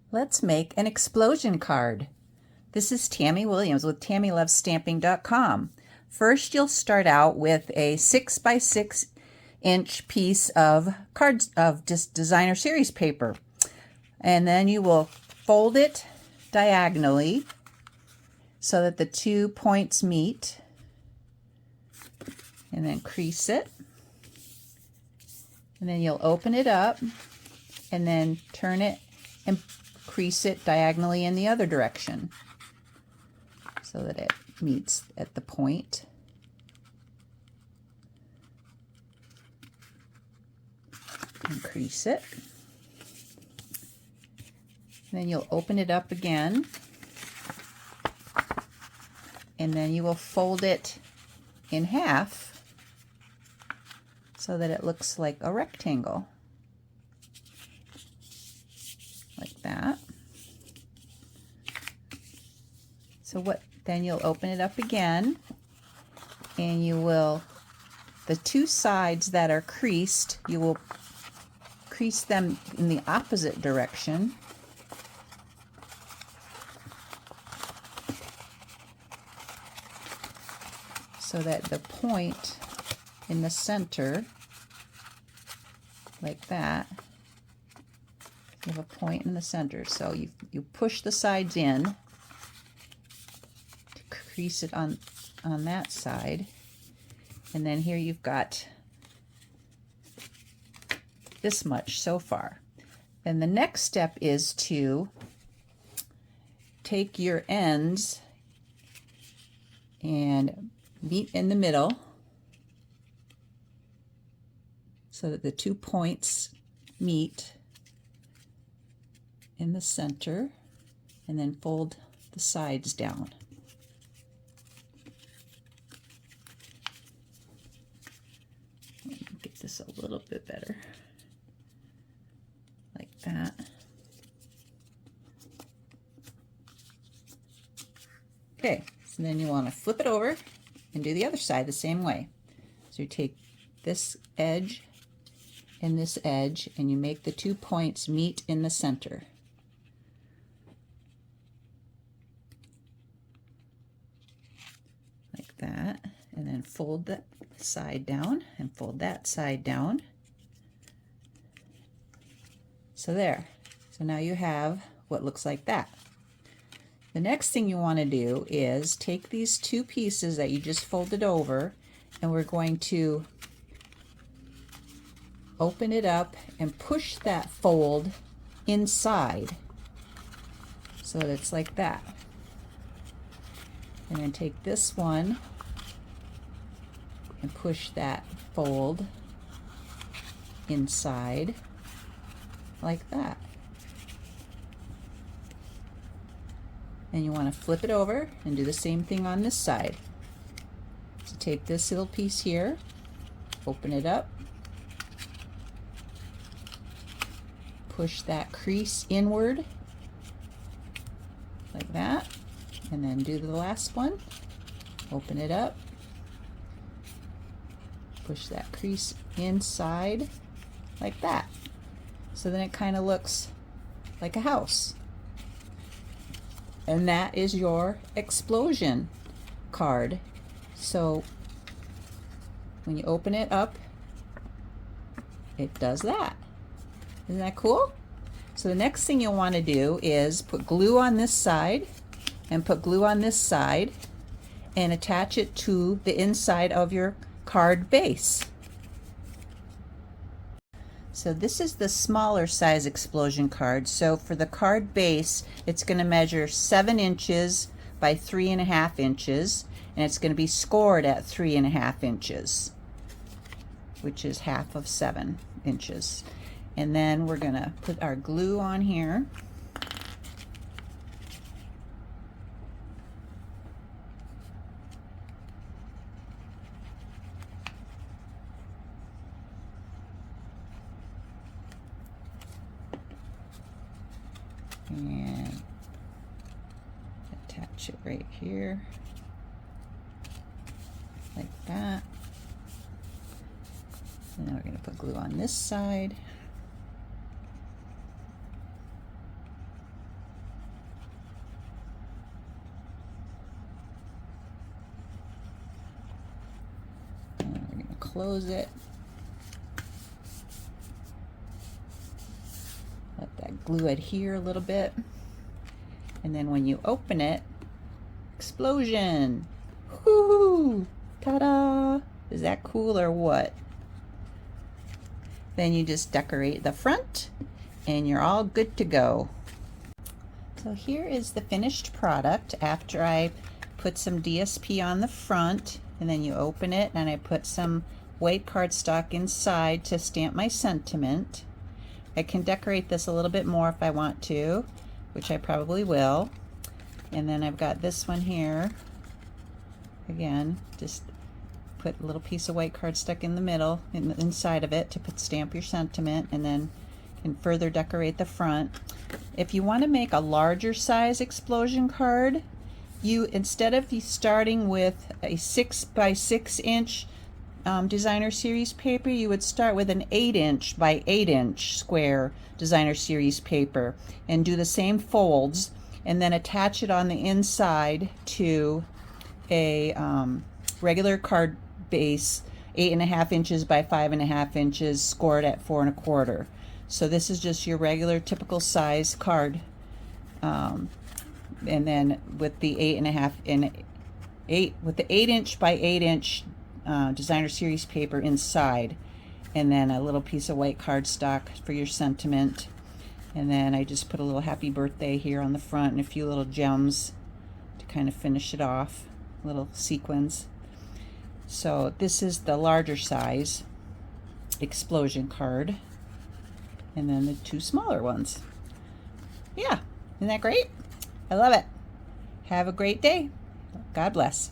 Let's make an explosion card. This is Tammy Williams with TammyLovesStamping.com. First, you'll start out with a 6 by 6 inch piece of designer series paper, and then you will fold it diagonally so that the 2 points meet, and then crease it, and then you'll open it up and then turn it and crease it diagonally in the other direction so that it meets at the point. And crease it. And then you'll open it up again, and then you will fold it in half so that it looks like a rectangle, like that. So then you'll open it up again, and you will, the two sides that are creased, you will crease them in the opposite direction. So that the point in the center, like that, you have a point in the center. So you push the sides in to crease it on that side, and then here you've got this much so far. Then the next step is to take your ends and meet in the middle so that the 2 points meet in the center, and then fold the sides down. Let me get this a little bit better, like that. Okay, so then you want to flip it over and do the other side the same way. So you take this edge and this edge, and you make the 2 points meet in the center. Like that, and then fold that side down and fold that side down. So there. So now you have what looks like that. The next thing you want to do is take these two pieces that you just folded over, and we're going to open it up and push that fold inside so that it's like that. And then take this one and push that fold inside like that. And you want to flip it over and do the same thing on this side. So take this little piece here, open it up, push that crease inward like that, and then do the last one, open it up, push that crease inside like that. So then it kind of looks like a house. And that is your explosion card. So when you open it up, it does that. Isn't that cool? So the next thing you'll want to do is put glue on this side and put glue on this side and attach it to the inside of your card base. So this is the smaller size explosion card. So for the card base, it's going to measure 7 inches by 3.5 inches, and it's going to be scored at 3.5 inches, which is half of 7 inches. And then we're going to put our glue on here. And attach it right here, like that. And then we're going to put glue on this side. close it. Let that glue adhere a little bit. And then when you open it, explosion! Whoo! Ta-da! Is that cool or what? Then you just decorate the front and you're all good to go. So here is the finished product after I put some DSP on the front, and then you open it and I put some white cardstock inside to stamp my sentiment. I can decorate this a little bit more if I want to, which I probably will. And then I've got this one here. Again, just put a little piece of white cardstock in the middle, inside of it, to stamp your sentiment, and then can further decorate the front. If you want to make a larger size explosion card, you, instead of starting with a 6 by 6 inch designer series paper, you would start with an 8" by 8" square designer series paper and do the same folds, and then attach it on the inside to a regular card base, 8.5 inches by 5.5 inches, scored at 4 1/4. So this is just your regular typical size card, and then with the 8" by 8" designer series paper inside, and then a little piece of white cardstock for your sentiment. And then I just put a little happy birthday here on the front and a few little gems to kind of finish it off, little sequins. So this is the larger size explosion card, and then the two smaller ones. Yeah, isn't that great? I love it. Have a great day. God bless.